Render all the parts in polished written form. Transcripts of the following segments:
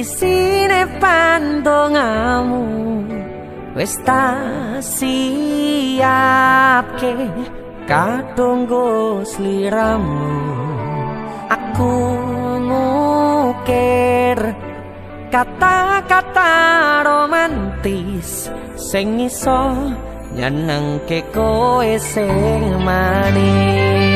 isine pandongamu wis tak siapke kadunggo sliramu. Aku ngukir kata-kata romantis sing iso nyenengke kowe sing manis.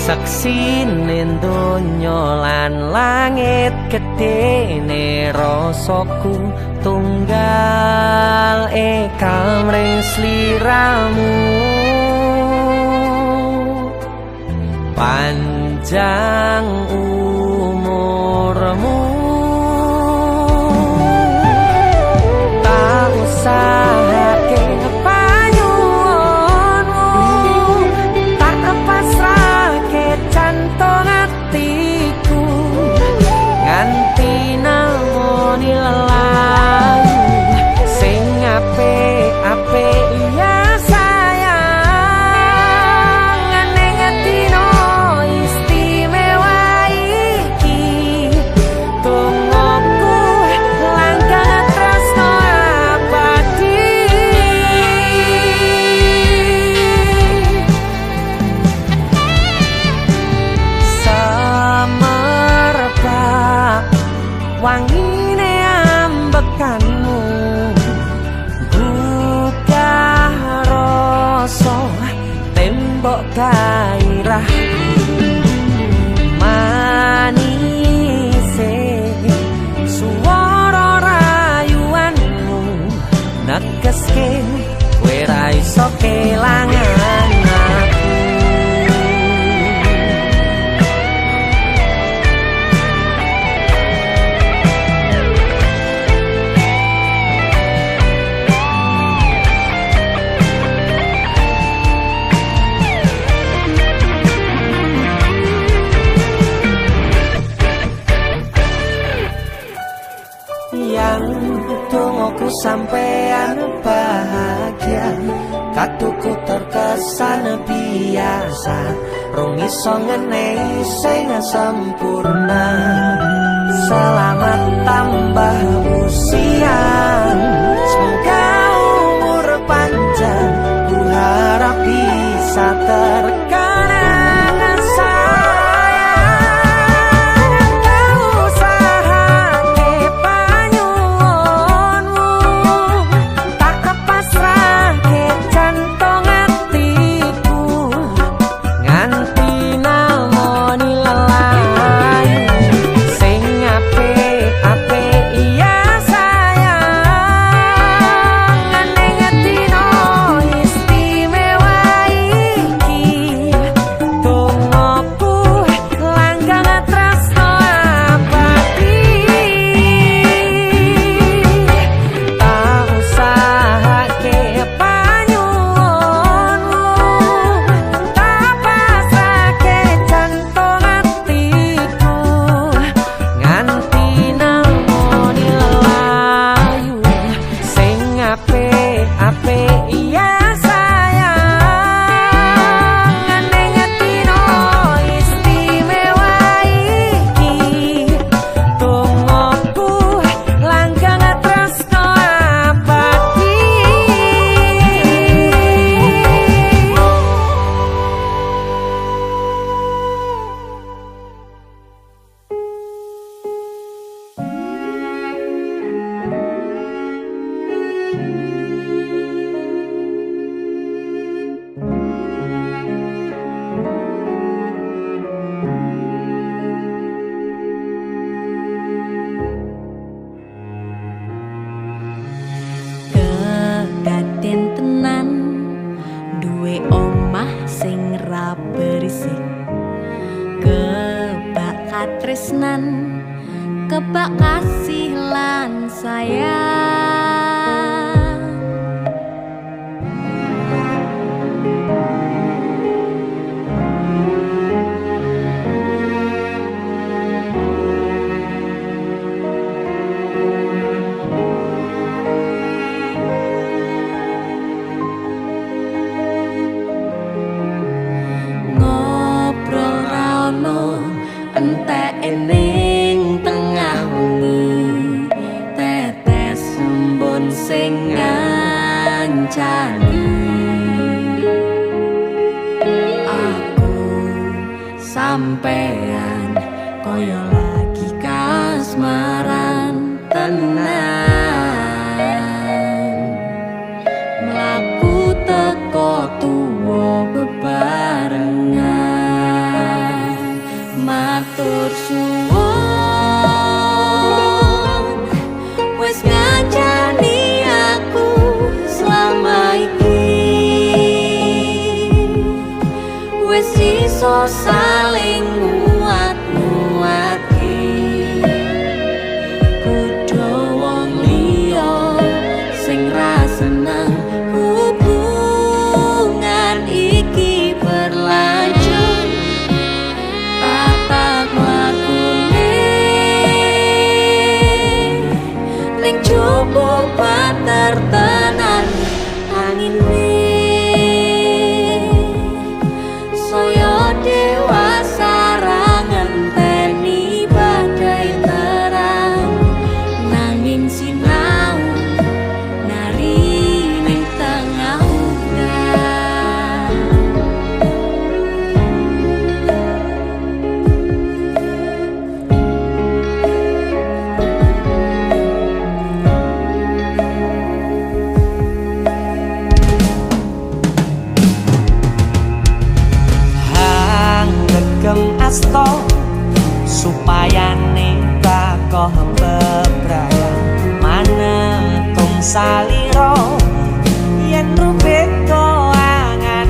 Saksine donya lan langit gedene rasaku tunggal kamring sliramu. Panjang umurmu, tak usahake panyuwunmu, tak pasrahke jantung hatiku nganti namoni lelayu sing apik-apik ya. Wangine ambekanmu gugah rasa tembok gairah manise swara rayuanmu negeske kowe ra iso kelangan aku. Tungguku sampean bahagia, katuku terkesan biasa, rong iso ngenehi sing sempurna. Selamat tambah usia, semoga umur panjang, ku harap bisa terkenang sayang. Kau usahake panyuwunmu, tak pasrahke jantung hatiku nganti namoni lelayu sing apik-apik iya sayang. Neng dino istimewa iki tungguku langgang tresno abadi. Tak usahake panyuwunmu, tak pasrahke jantung hatiku nganti namoni lelayu sing apik-apik iya sayang. Neng dino istimewa iki tungguku langgang tresno abadi. Kedaden tenan duwe omah sing ra berisik, kebak katresnan, kebak kasih lan sayang. ning tengah wengi tetes embun sing ngancani aku sampean koyo lagi kasmaran tenan mlaku teko tuwa bebarengan matur suwun wis ngancani aku selama iki wis iso saling nguat-nguati kudu wong liya sing ra seneng hubungan iki berlanjut tatap lakune ning jupuk patertenan angine saya dewasa ra ngenteni badai terang nanging sinau nari ning tengah udan hang gegem asto supaya neka koh bebrayan manetung saliro yen rubet koangan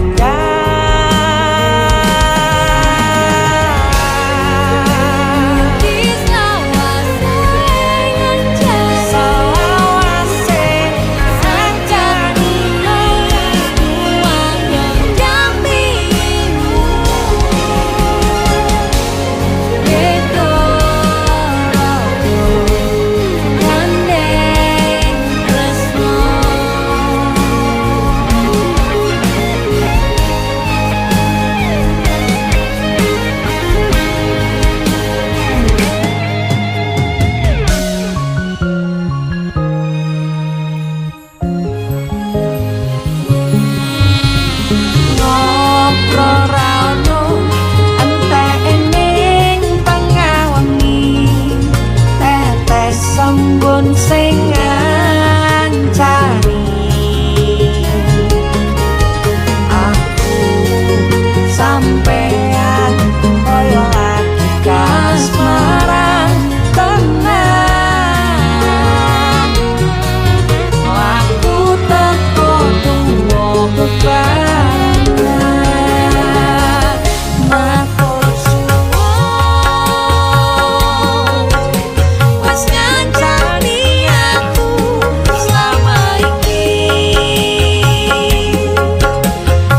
sing ngancani aku sampean koyo lagi kasmaran tenan aku teko tuwa bebarengan matur suwun wis ngancani aku selama iki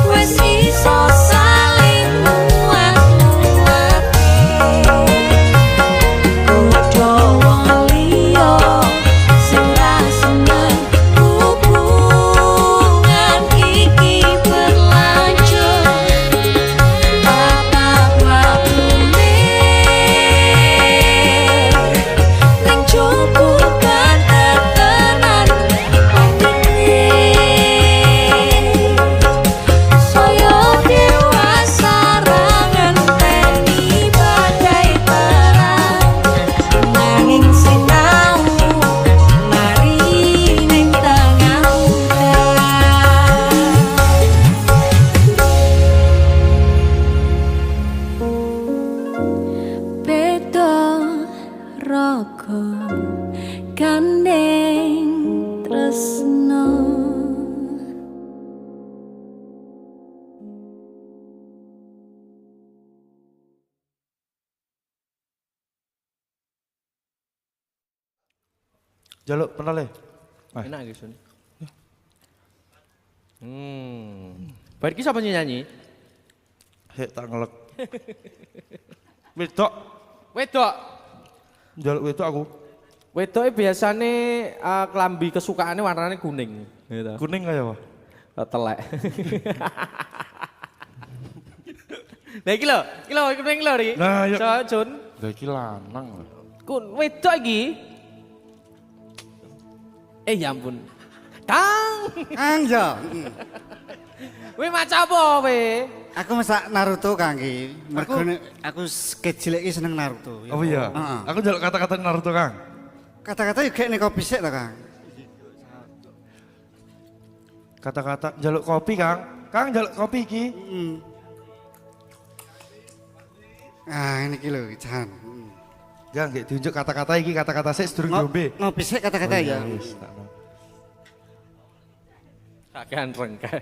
wis iso saling nguat-nguati kudu wong liya sing ra seneng hubungan iki berlanjut tatap lakune ning jupuk patertenan angine saya dewasa ra ngenteni badai terang nanging sinau nari ning tengah udan beda raga gandeng tresno Jaluk penale. Enak iki Sun. Bar iki sapa nyanyi? Hek tak ngelek. Wedok, Wedok. jaluk wedok aku. Wedoke biasane klambi kesukaane warnane kuning, gitu. Kuning kaya apa? Telek. Nah iki lho kuning lho iki. Nah, yuk. So, Jun, Lah iki lanang lho. Kun wedok iki. Ya ampun. Kang. Kang yo. Kowe maca apa kowe? Aku masak Naruto Kang iki. Mergo aku kecil iki seneng Naruto. Oh iya. Heeh. Aku njaluk kata-kata Naruto, Kang. Kata-kata yo gek nek kopi sik to, Kang. Kata-kata njaluk kopi, Kang. Kang njaluk kopi iki. Ah, ini iki lho, Jan. Ya nggih diunjuk kata-kata iki, kata-kata sik sedurung diombe. Ngopi sik kata-kata ya. Wis, tak no. Kakean rengke.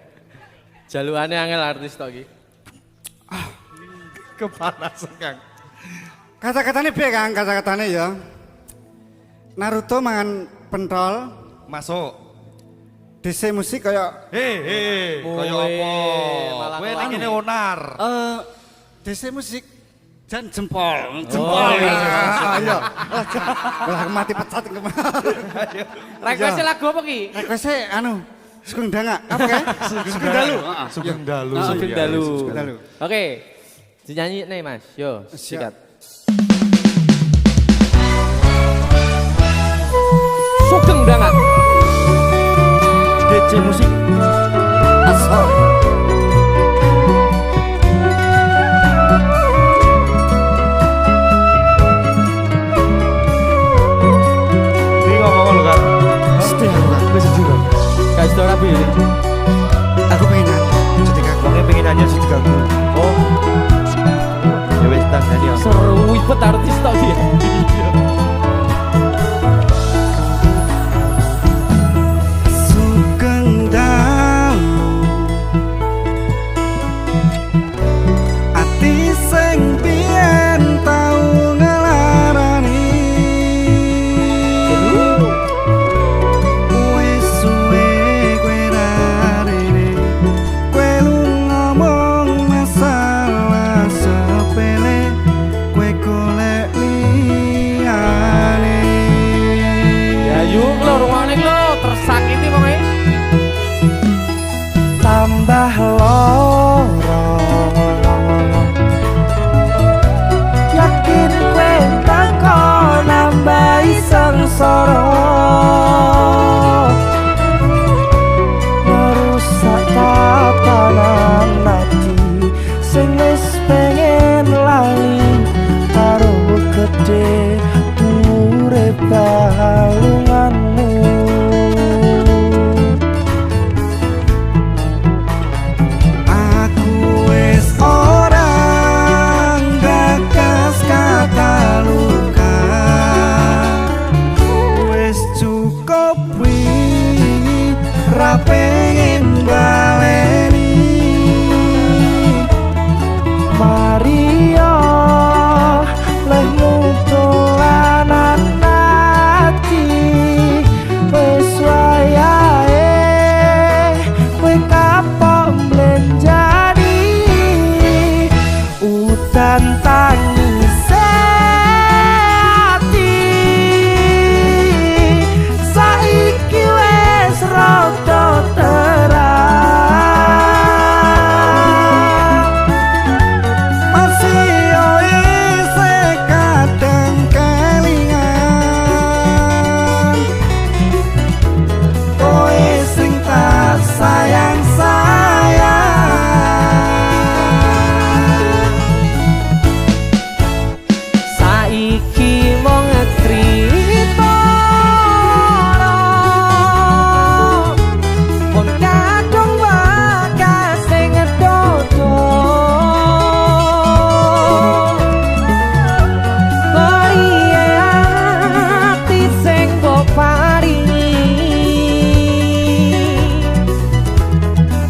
Jalukane angel artis tok iki. Kepanasan, Kang. Kata-katane piye, Kang? Kata-katane ya. Naruto mangan pentol, Masuk. DC musik kaya Kaya Kowe apa? malah Kowe nek ngelawan. kene onar. DC musik jan jempol, Oh, iya. Ayo. Lah mati pecat kemarin. Request lagu apa ki? Request anu Sugeng Danga. Apa kae? Sugeng Dalu. Sugeng Dalu. Sugeng Iya, Dalu. Sugeng Dalu. Oke. Dinyanyi nih Mas. Yo, Siap. sikat. Sugeng Danga. DC musik. Asal. Iki ngomong lho, Kang. Setia aku, Kang. Wis jujur. Guys, dora pilih. Aku pengen nyanyi. Jadi Kang. Wong pengen nyanyi sing diganggu. Oh, Ya wis tak nyanyi. seru ibet artis tok dia. Sugeng Dalu. Ati sing biyen tau ngelarani. Wis suwe kowe rarene. Kowe lu ngomong masalah sepele. Kowe golek liyane. Ya yuk lo rumahnya lo tersakiti pokoknya. Tambah loro yakin kowe teko nambahi sengsara ngerusak tatanan ati sing wis pengen lali karo gede urip balunganmu. Aku wis orang gagas kata luka. Wis cukup wingi ra pengen baleni. Maria leh nuntulanan ati wis wayahe kowe kapok mlenjani udan tangis ati saiki wis rada terang masih yo isih kadang kelingan kowe sing tak sayang-sayang. Saiki mung crita mun kadung wakas sing dodo Maria ati sing mbok paringi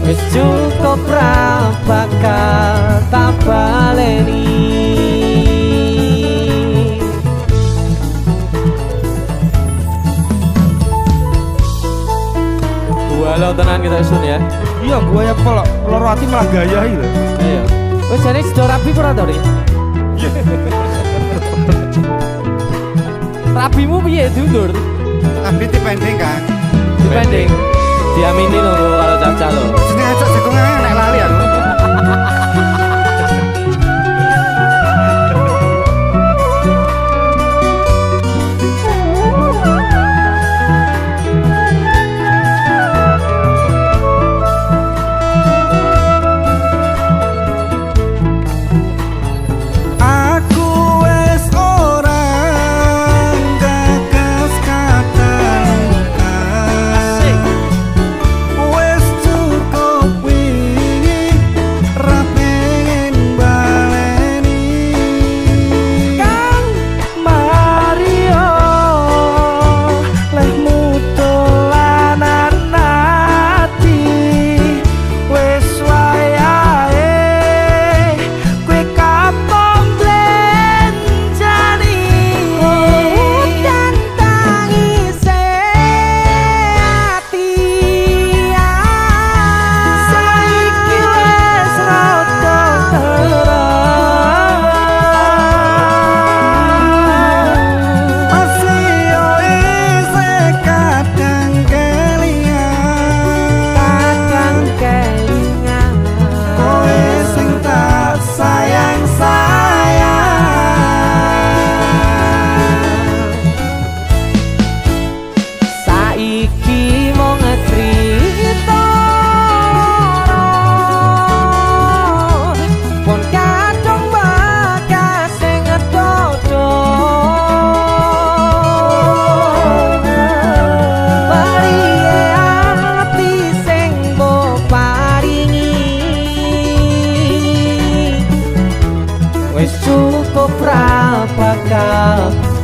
wis cukup ra bakal tak baleni. Walau tenan kita sun ya. Iya, gua ya kok loro ati malah gaya iki lho. Ayo. Wes jane sedo rapi ora to, Ri? Rapimu piye diundur? Tapi dipending Kang. Dipending. Diamini lho karo Caca lho. Jeneng acak jagung ae nek lali aku.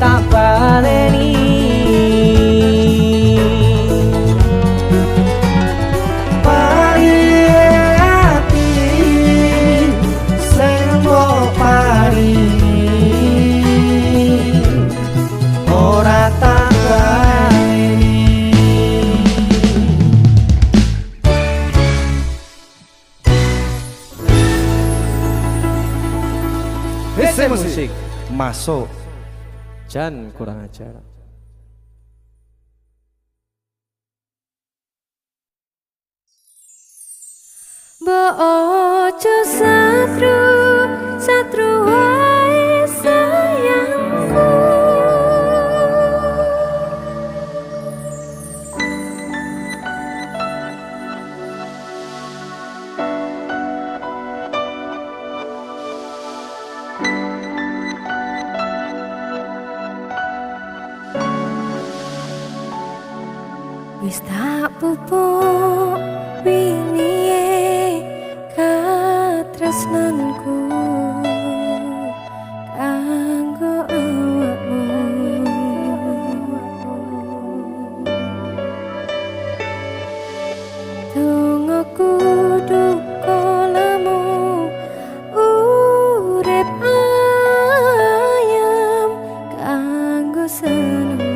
tak baleni. Musik masuk Jan kurang ajar. Mbok ojo satru, satru wae sayangku. Wis tak pupuk wingi katresnanku kanggo awakmu. Dongaku duka lamu urip ayam kanggo seneng.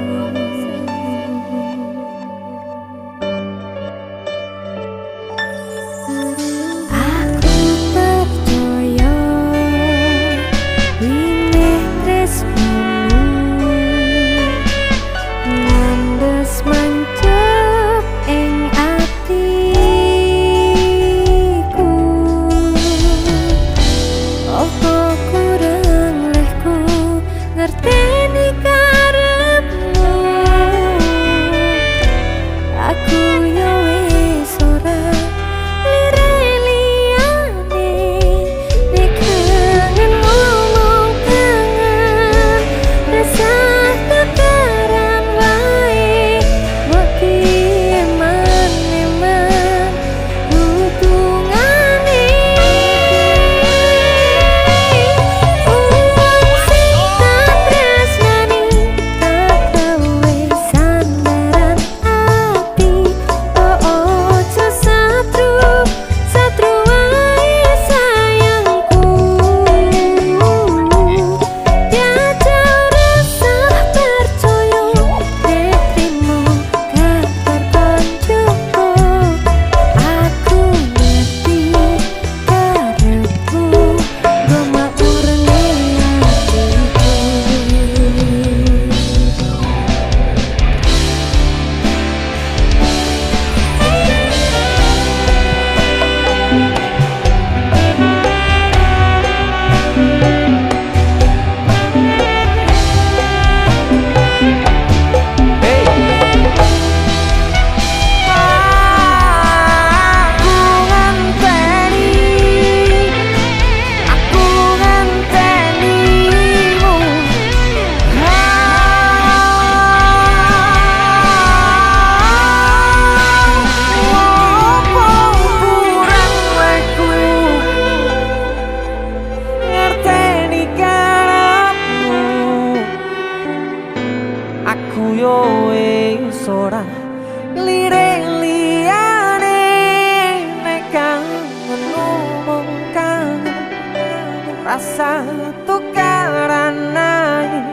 Rasa tukaran naik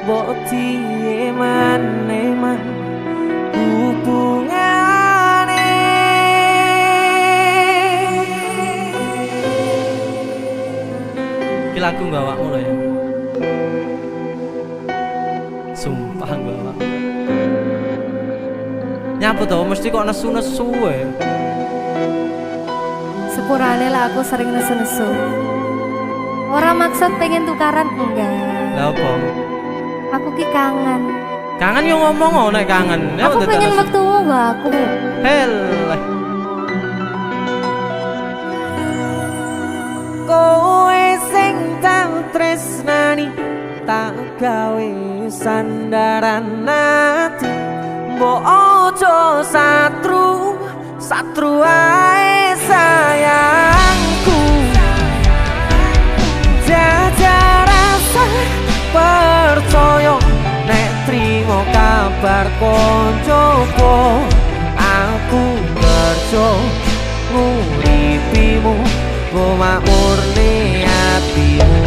boti eman-eman hubungane. Iki lagu gawakmu lho ya. Sumpah gawak. Nyapa to mesti kok nesu-nesu ya. Sepurane lah aku sering nesu-nesu. Orang maksud pengen tukaran enggak. Lah apa? Aku ki kangen. Kangen yo ngomong nek kangen. Aku pengen metumu gak aku. Hel. Kowe sing tak tresnani tak gawe sandaran ati. Mbok ojo satru, satru ae sayangku. Jaja rasa percaya nek trimo kabar koncoku aku kerja nguripimu go makmurne atimu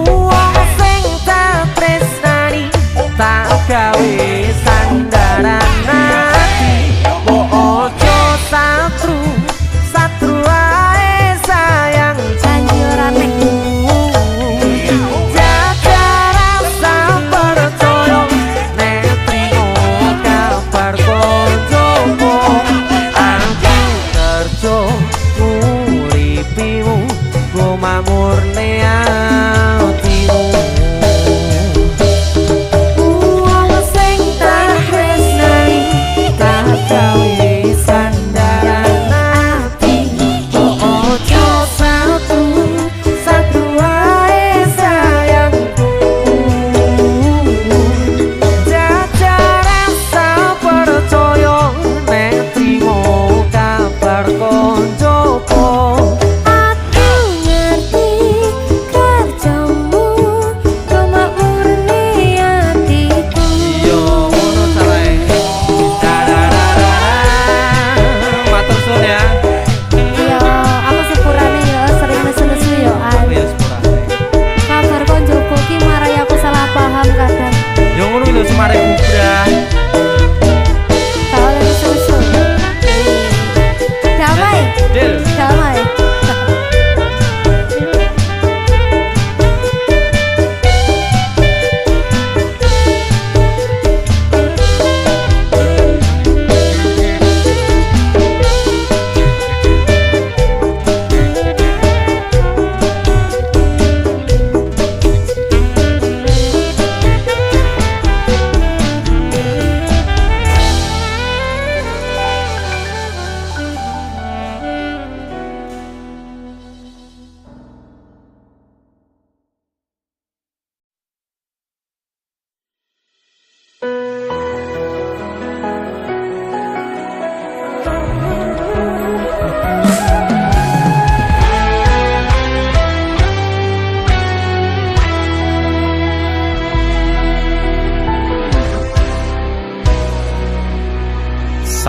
wong sing tak tresnani tak gawe sandaran ati kok ojo satru satru ae sayang janji ora nek murne atimu wong sing tak tresnani tak gawe sandaran ati ojo satu satu wae sayangku jajar rasa percaya nek trimo kabar koncoku mare bubrah kalau susu damai damai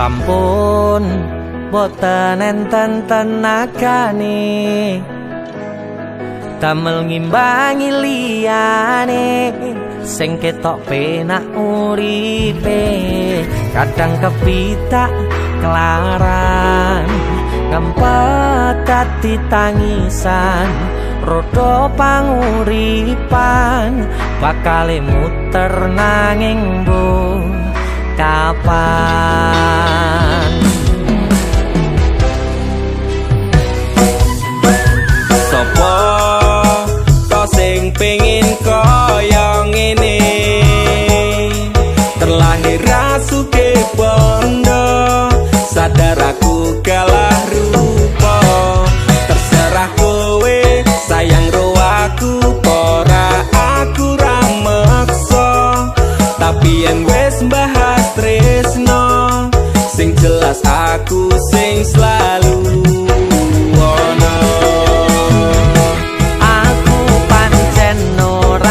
sampun boten enten tenagane damel ngimbangi liyane sing ketok penak uripe kadang kepitak kelaran ngempet dadi tangisan rodo panguripan bakale muter nanging kapan sopo kok sing pengin kaya ngene terlahir rasuke bondo sadar aku kalah rupa terserah kowe sayang ro aku ora aku ra meksa tapi yen wis bahas tresno sing jelas aku sing selalu ono aku pancen ora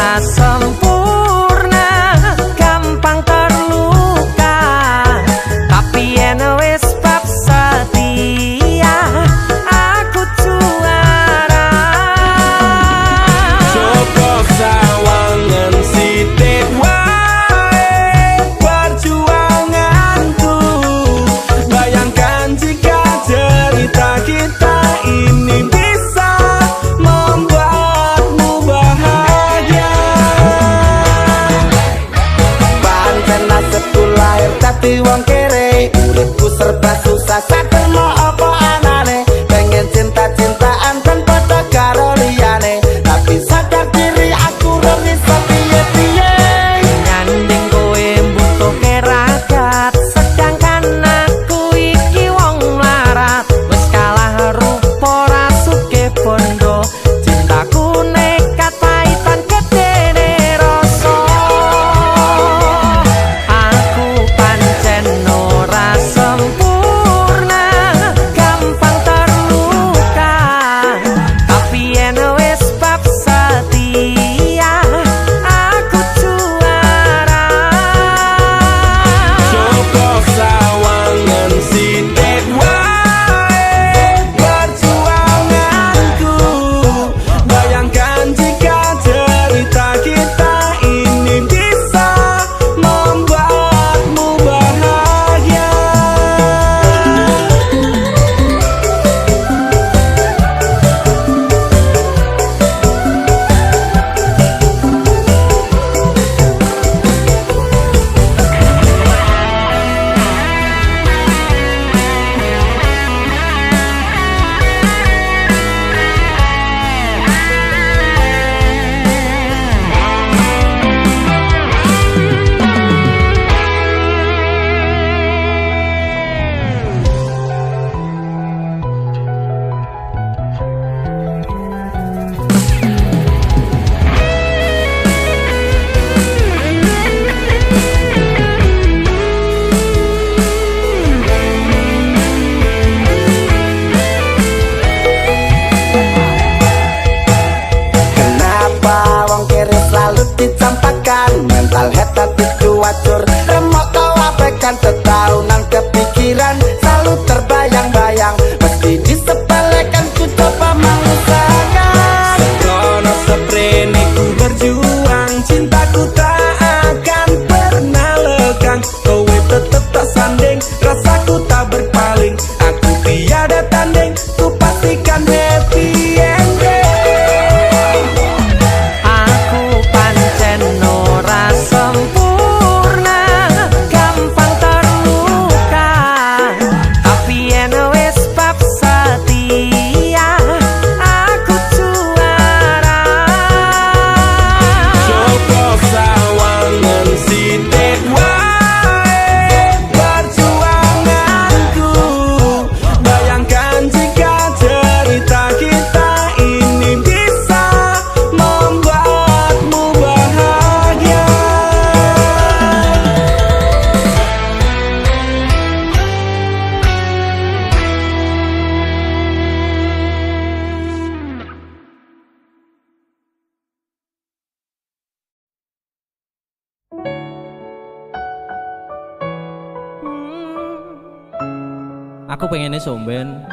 aku pengennya somben.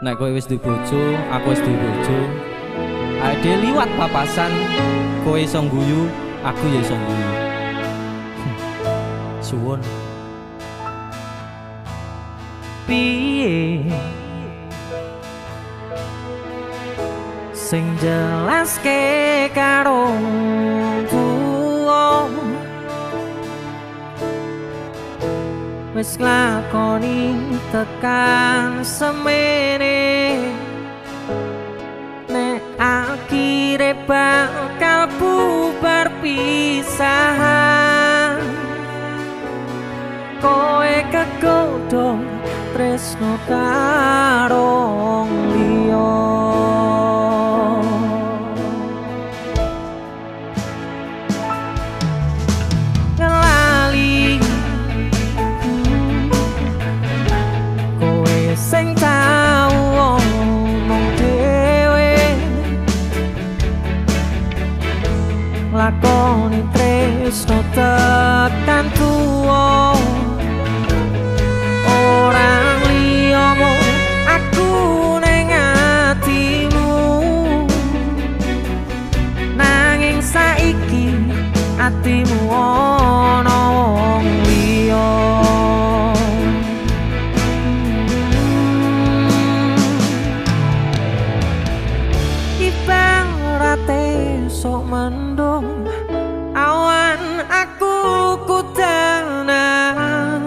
Nek kowe wis duwe bojo, aku wis duwe bojo. Ade liwat papasan, kowe iso ngguyu, aku ya iso ngguyu. Suwun. Piye? Sing jelaske karo tuwa wis lakoni tekan semene nek akhire bakal bubar pisahan kowe kegodhong tresno karo liya sing tau omong dhewe lakoni tresno tekan tuwa orang liya mung aku ning atimu nanging saiki atimu ana wong liya sok mendung awan aku kudanan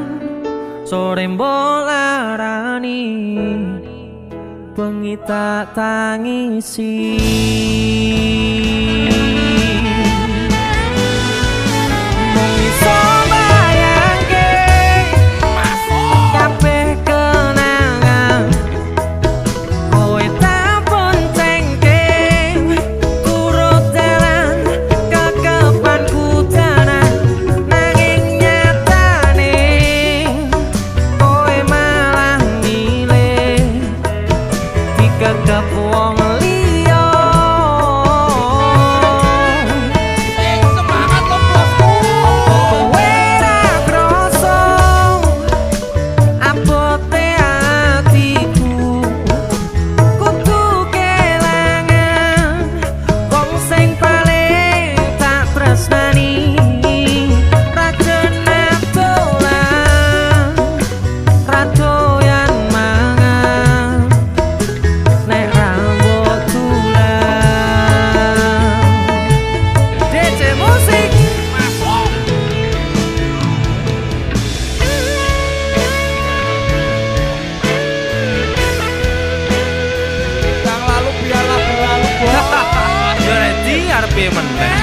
sore mbolarani bengi tak tangisi mung iso bayangke kabeh kenangan kowe tak boncengke turut dalan kekepanku danan nanging nyatane kowe malah milih dikekep wong liya semangat lo bosku kowe ra kroso abote atiku kudu kelangan wong sing paling tak tresnani rajane dolan ra doyan mangan nek rambut tulang DJ musik Yang lalu biarlah berlalu bos. berarti arepe meneh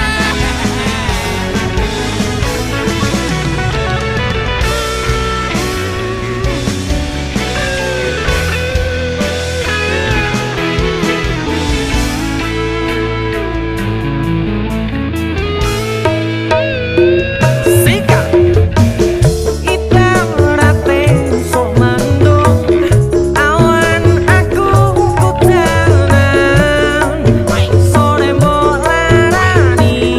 Sika ibarate sok mendung awan aku kudanan sore mbolarani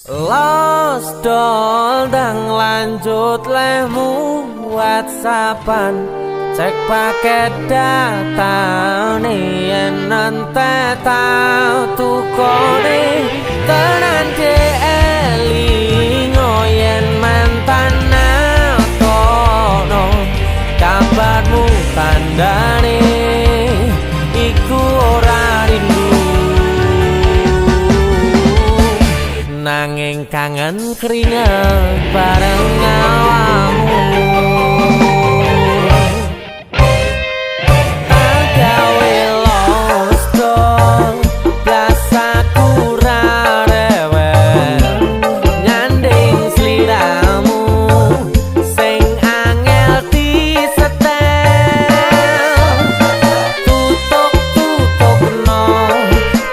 Los dol dang lanjut lemu WhatsAppan cek paket data nih yen nanti tau tukone tenan de elingo yen mantan nakono kabarmu tandane iku ora rindu nanging kangen keringet bareng awakmu agawe los dong blasaku ra rewel nyanding sliramu sing angel disetel tutuk no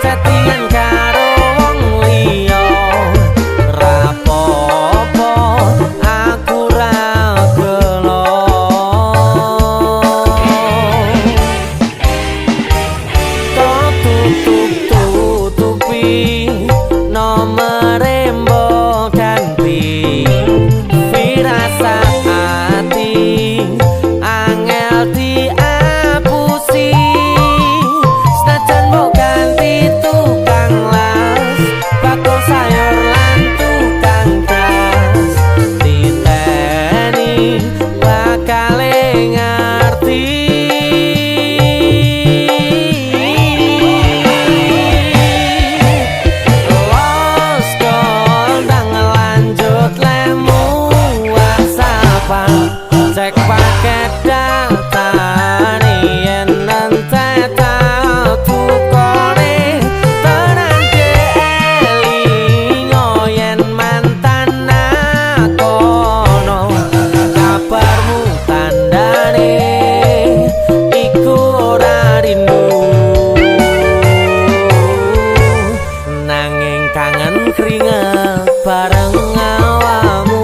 chattingan karo wong liya rapopo aku ra gelo tutupi nomere mbok ganti firasat ati angel diapusi senajan mbok ganti tukang las bakul sayur lan tukang gas diteni bakale ngerti los kondang lanjut lemu WhatsAppan cek paket data nih yen nanti tau tukone tenan de elingo yen mantan nakono kabarmu tandane iku ora rindu nanging kangen keringet bareng awakmu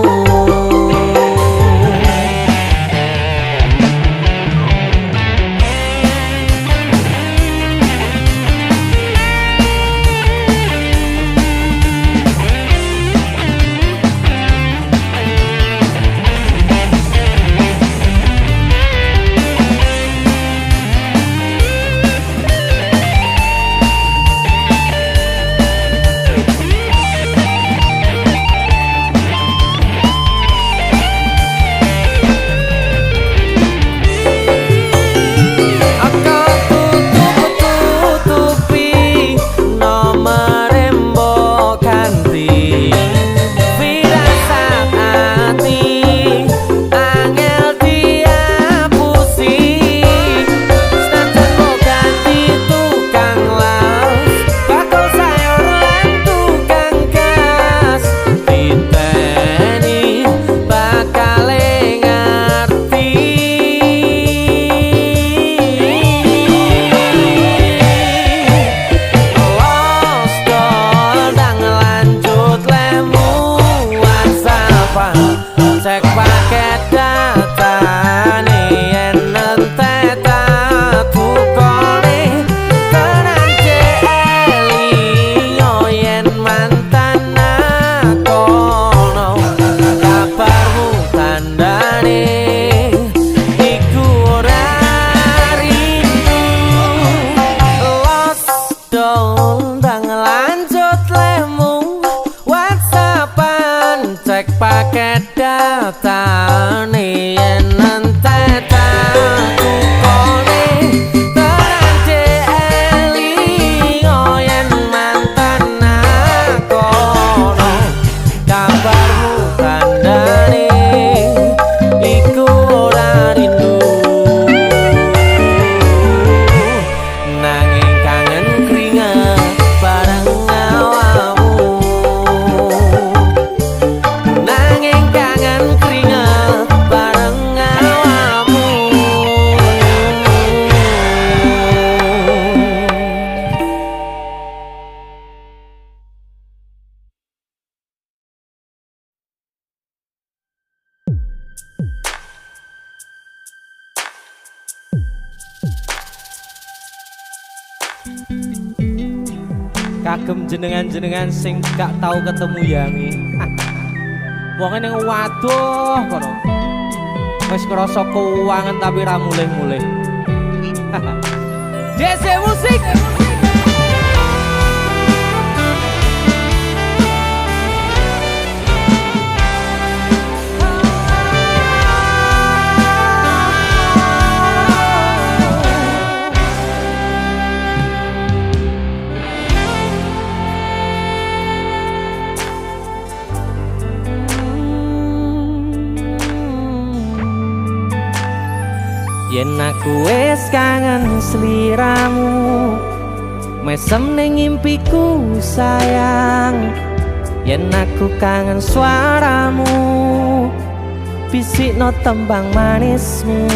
tutupi nomere mbok ganti firasat ati angel diapusi senajan mbok ganti tukang las bakul sayur lan tukang gas diteni bakale ngerti los dondang lanjut lemu WhatsAppan cek paket data nih yen nanti tau tukone tenan de elingo yen mantan nakono kabarmu tandane iku ora rindu los dondang lanjut lemu WhatsAppan cek paket data nih yen nanti tau tukone tenan de elingo yen mantan nakono kabarmu tandane iku ora rindu nanging kangen keringet bareng awakmu nanging kangen keringet bareng awakmu kagem jenengan-jenengan sing gak tau ketemu yangi. Wong ning waduh kono. Wis ngrasa keuangan tapi ra mulih-mulih. DC musik. Yen aku wis kangen sliramu, mesem ning impiku sayang. Yen aku kangen suaramu, bisikno tembang manismu.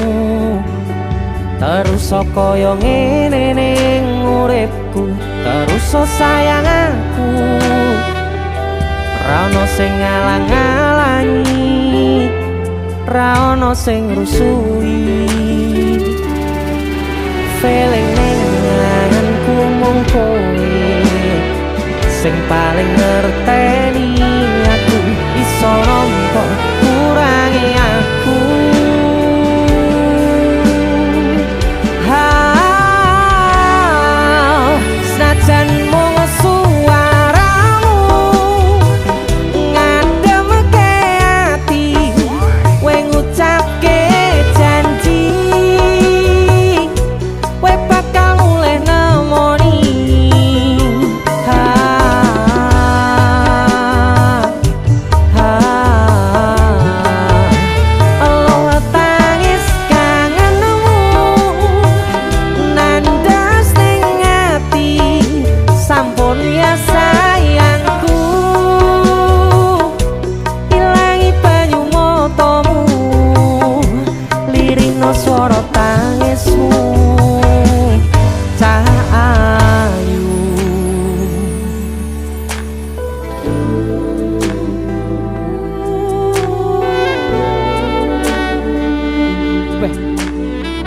Terus kaya ngene ning uripku, terus sayang aku. Ra ono sing ngalang-alangi, ra ono sing rusui. Feeling ning ngangenku mung kowe sing paling ngerteni aku. Iso nampa kurangi aku. Senajan mung suaramu ngademke ati, kowe ngucapke janji kowe bakal mulih nemoni. Allah tangis kangenmu nandas ning ati, sampun ya sayangku. Ilangi banyu matamu, lirino swara tangismu. Cahayu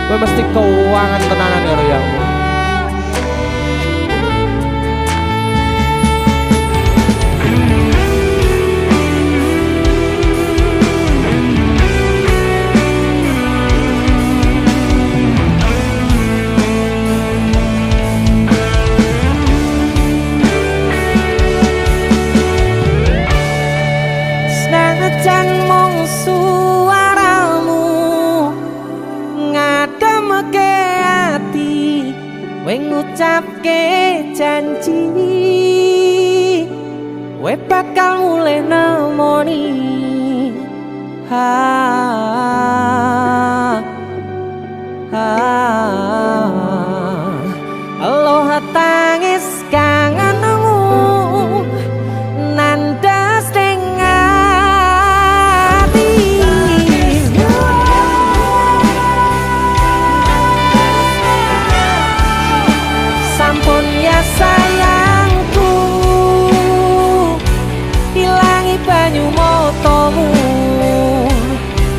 Kowe mesti keuangan tenanan ya Royang. Senajan mung suaramu ngademke ati, kowe ngucapke janji kowe bakal mulih nemoni. Allah tangis kangenmu nandas ning ati. Sampun ya sayangku, ilangi banyu matamu,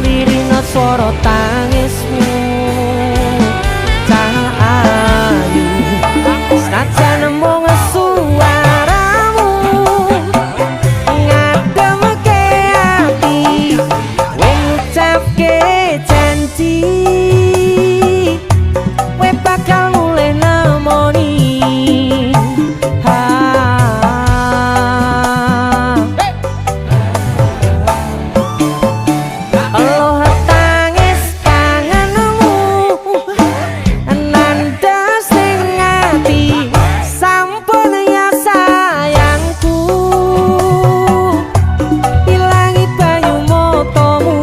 lirino swara tangismu. Cahayu senajan mung suaramu ngademke ati, kowe ngucapke janji kowe bakal mulih nemoni. Allah tangis kangenmu nandas ning ati, sampun ya sayangku. Ilangi banyu matamu,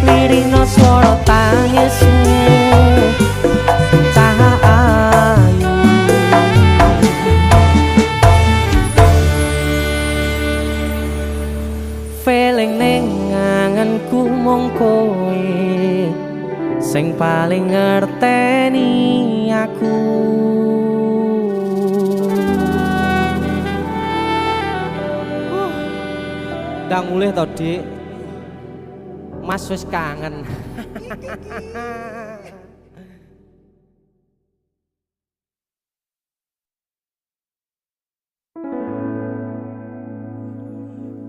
lirino swara tangismu. Cahayu feeling ning ngangenku mung kowe sing paling ngerteni aku. Ndang mulih to, Dik. Mas wis kangen.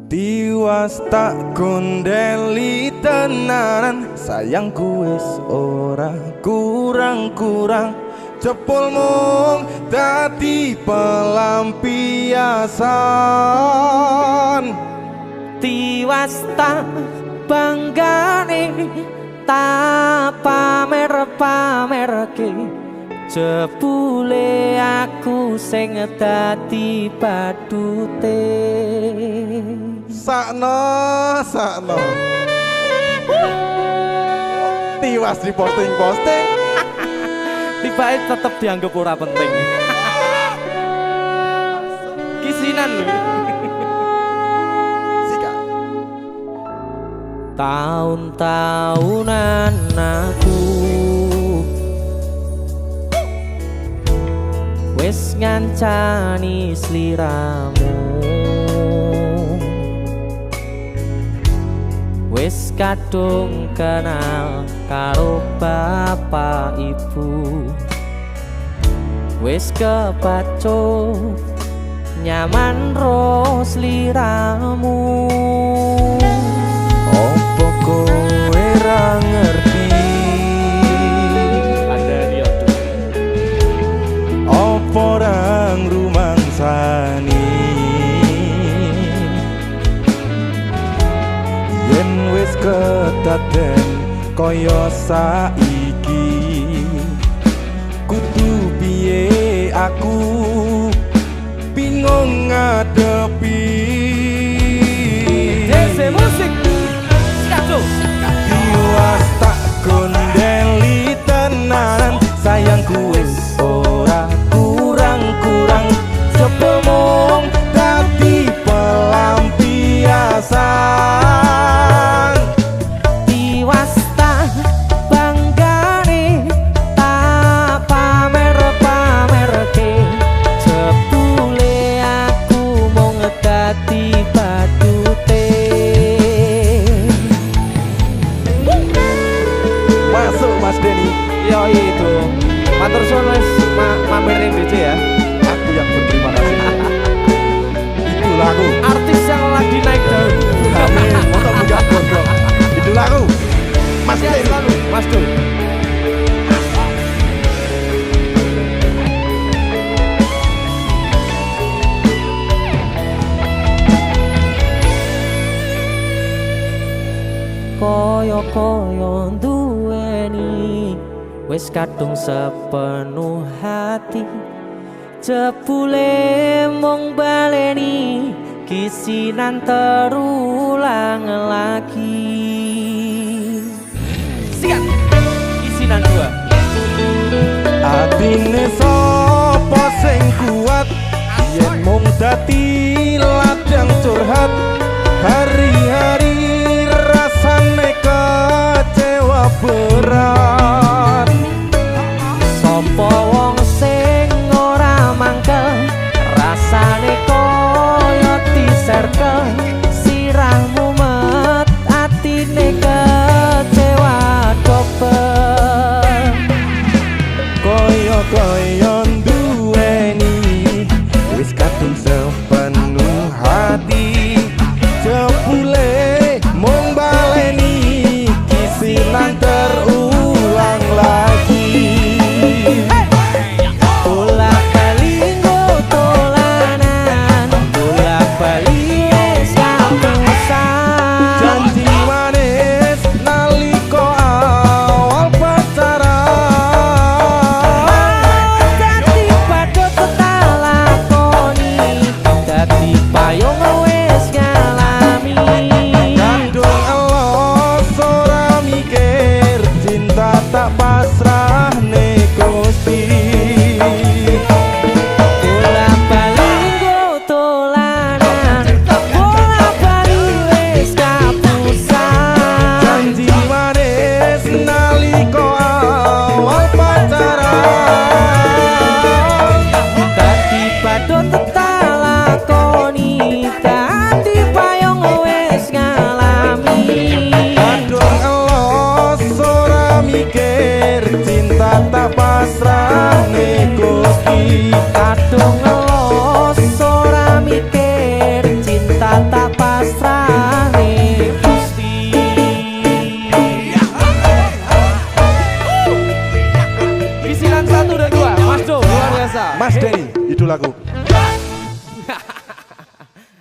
Tiwas tak kondeli tenanan, sayangku wis ora kurang-kurang. Jepul mung dadi pelampiasan. Tiwas tak banggane tak pamer-pamerke, jebule aku sing dadi badute. Sakno Tiwas di posting-posting, Tibae tetep dianggap ora penting. Kisinan lho. Tahun-tahunan aku wis ngancani sliramu, wis kadung kenal karo bapak ibu, wis kepacu nyaman ro sliramu. opo kowe ra ngerti? Ada dia Opo rang rumangsani? Yen wis kedaden kaya saiki, kudu piye aku bingung ngadepi. Dese musik Skato. Tiwas tak kondeli tenan, sayangku wis ora kurang-kurang. Jebul mung dadi pelampiasan. Tiwas tak banggane tak pamer-pamerke, jebule aku mung dadi badute. Masuk Mas Denny, Yo itu matur suwun wis mampir ning DC ya. aku yang berterima kasih. Itu lagu. Artis yang lagi naik daun. Amin. Motor muda gondrong. Itu lagu. Mas Sehat Denny. selalu, Mas Dul. Koyo-koyo duweni wis kadung sepenuh hati, jebule mung baleni kisinan terulang lagi. Sikat kisinan dua. Atine sapa sing kuat yen mung dadi ladang curhat, hari-hari rasane kecewa berat. Sopo wong sing ora mangkel, rasane koyo diserkel, sirahmu met atine kecewa dobel. Koyo-koyo duweni wis kadung sepenuh hati, jebule mung baleni kisinan terulang lagi. Bolak-balik tolanan, bolak-balik kapusan. Janji manis nalika awal pacaran, Dadi padha tak lakoni,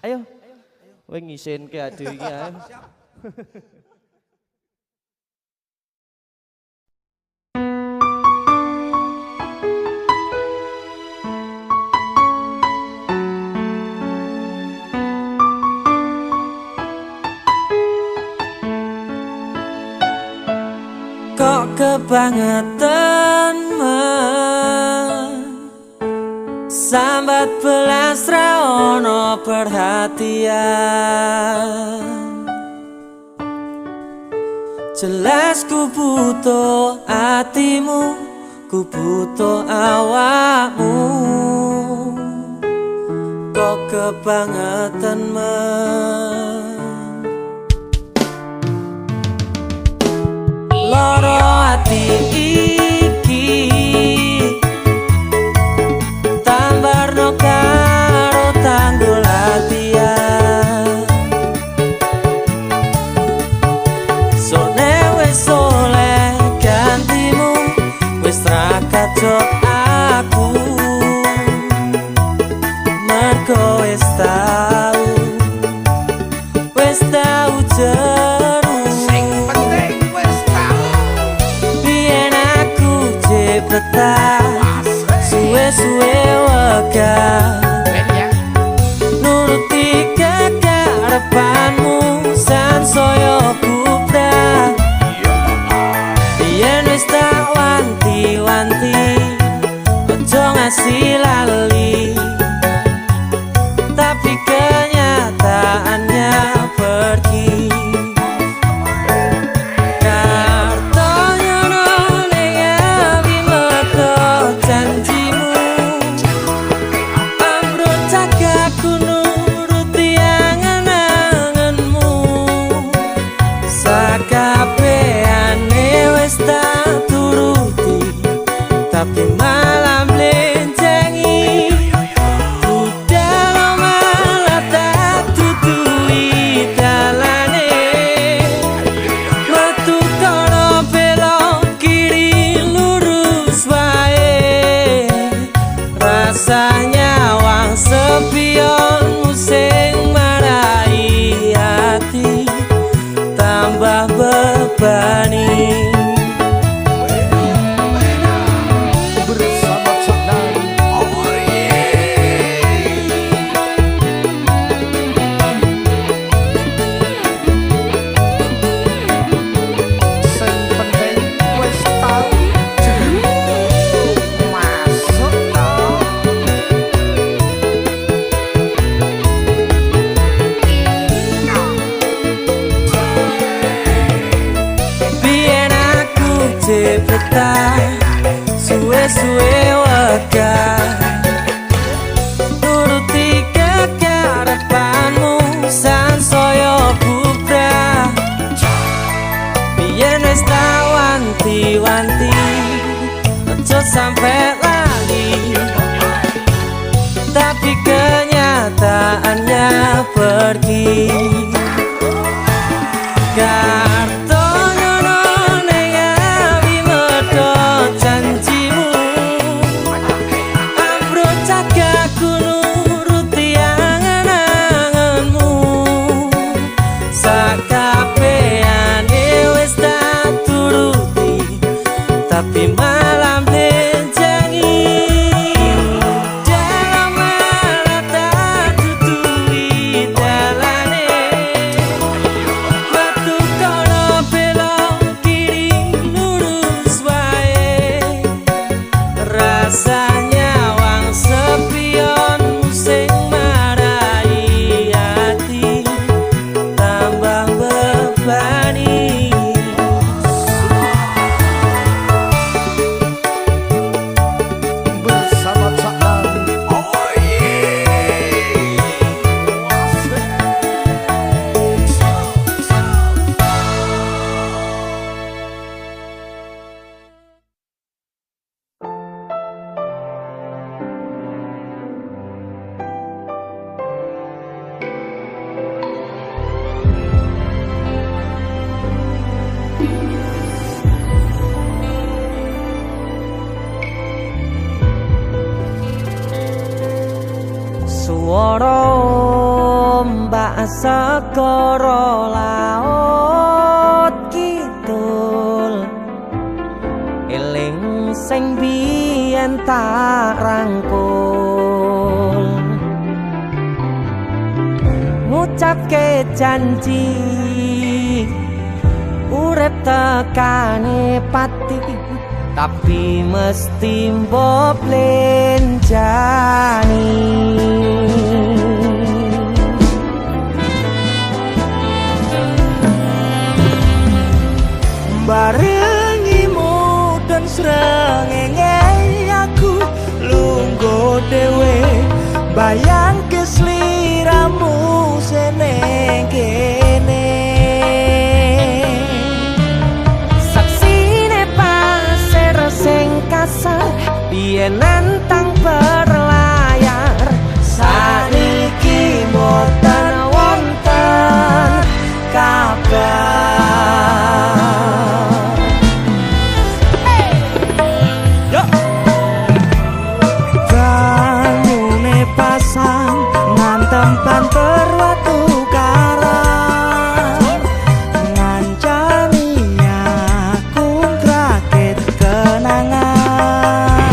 Ayo. Kowe ngisinke ade iki ae. Kok kebangetan sambat belas ra ono perhatian. Jelas ku butuh hatimu, ku butuh awakmu. Kok kebangetan loro ati iki tambarno karo tanggul latihan. Sone wis oleh gantimu, wis ra kacok aku. Mergo wis tau jeru. Biyen aku Suara ombak segara laut kidul eling sing biyen tak rangkul ngucapke janji urip tekane pati tapi mesti mbok lenjani barengimu dan srengenge aku lungguh dhewe bayang kesliramu seneng kene saksine pasir sing kasar biyen nantang berlayar saniki mboten wonten kabar tempat berwatu karang ngancani aku ngrakit kenangan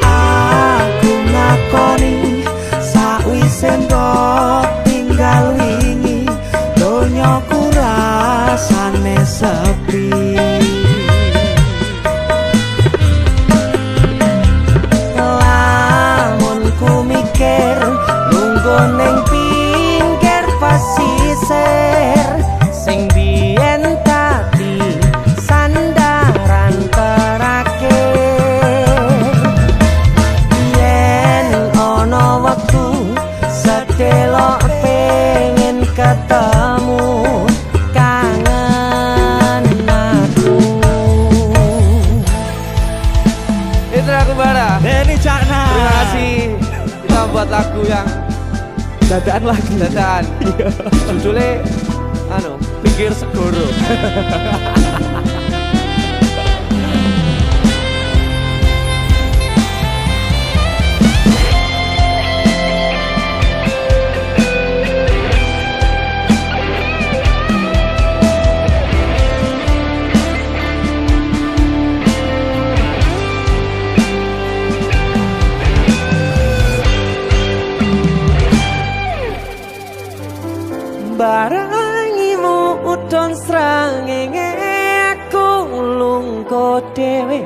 aku ngakoni sakwise mbok tinggal wingi donyaku rasane sepi neng pinggir pasisir sing biyen tadi sandaran terakhir yen ana wektu sedelok pengen ketemu kangen aku itu aku bara Denny Cakna. Terima kasih kita buat lagu yang Dadaan lagi. Dadaan. Judulnya Pinggir Segoro. Barangimu udon srengenge aku lungguh dhewe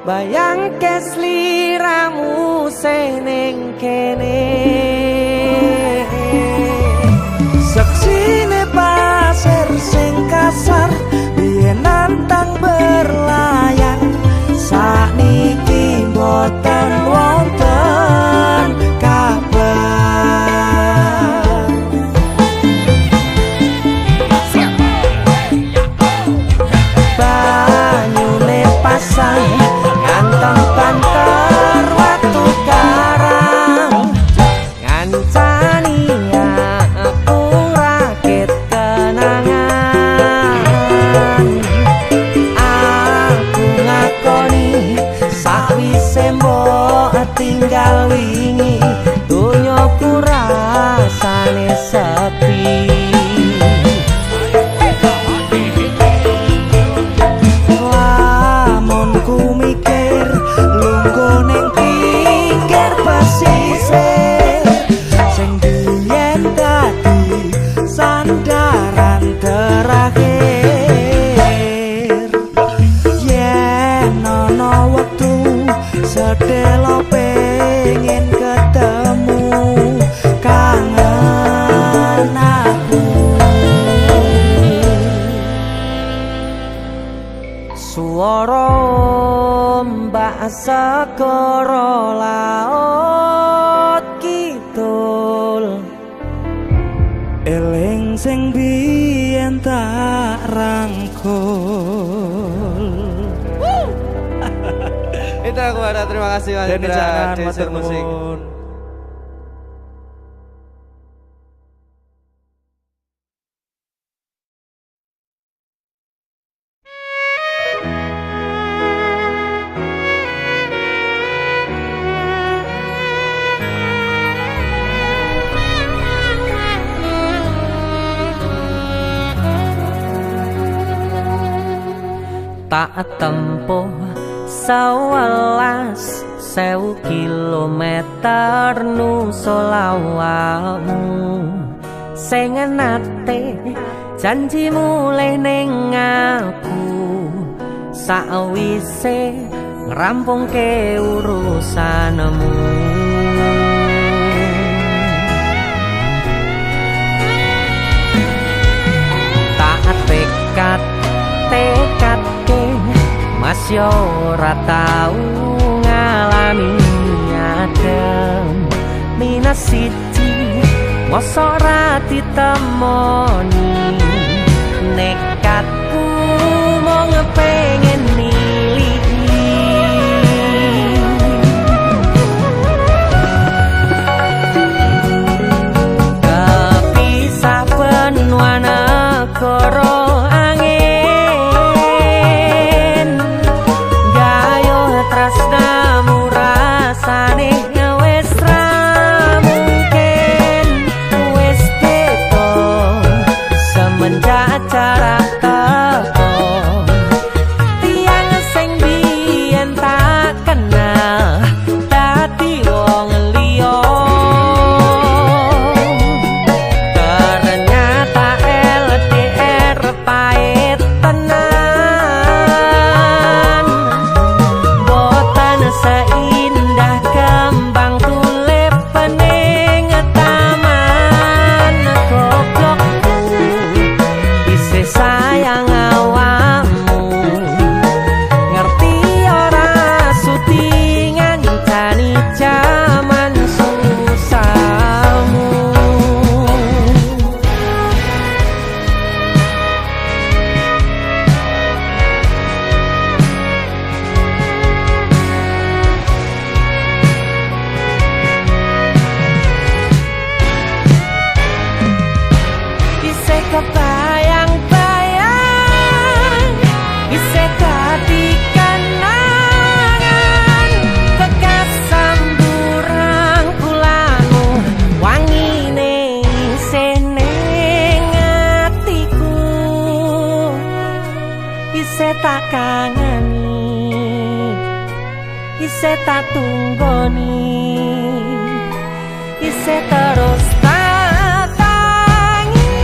bayang kesliramu seneng kene saksine pasir sing kasar biyen nantang berlayar sakniki mboten wonten kabar ngantong banter watu karang ngancani aku rakit kenangan aku ngakoni sakwise mbok tinggal wingi donyaku rasane sepi ku mikir lungguh ning pinggir pasisir sing biyen dadi sandaran terakhir yen ana wektu sedelo pengen ketemu kangen aku suara ombak segara laut kidul eling sing biyen tak rangkul. Itu aku ada, terima kasih Mas Indra Desur Musik. tak tempuh 11.000 kilometer nusolawamu sing nate janji mulih ning aku sakwise ngrampungke urusanmu. Tak tekadke Mas yo ora tau ngalami adem minus siji mosok ora ditemoni nekatku mau ngepengen milih kepisah benua negara tak kangani isih tak tunggoni isih terus tak tangisi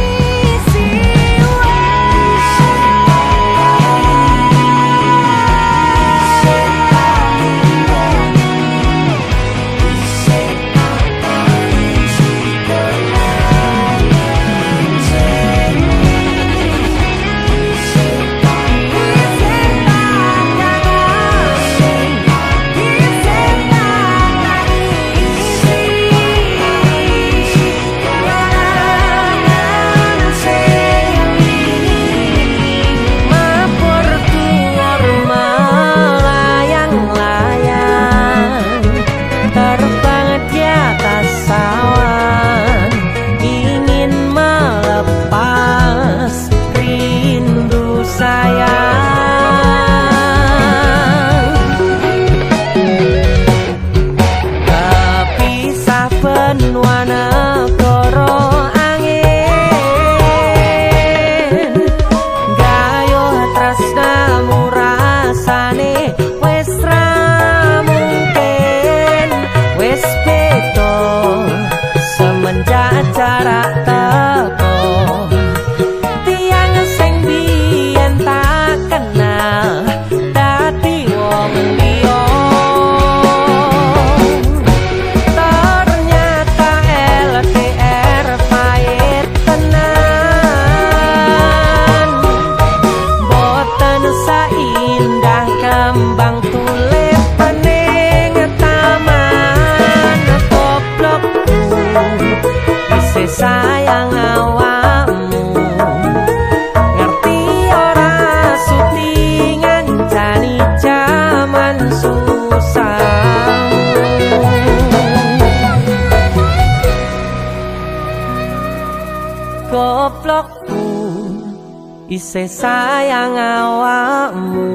sayang awakmu ngerti ora suti ngancani jaman susah goblokku isih sayang awakmu.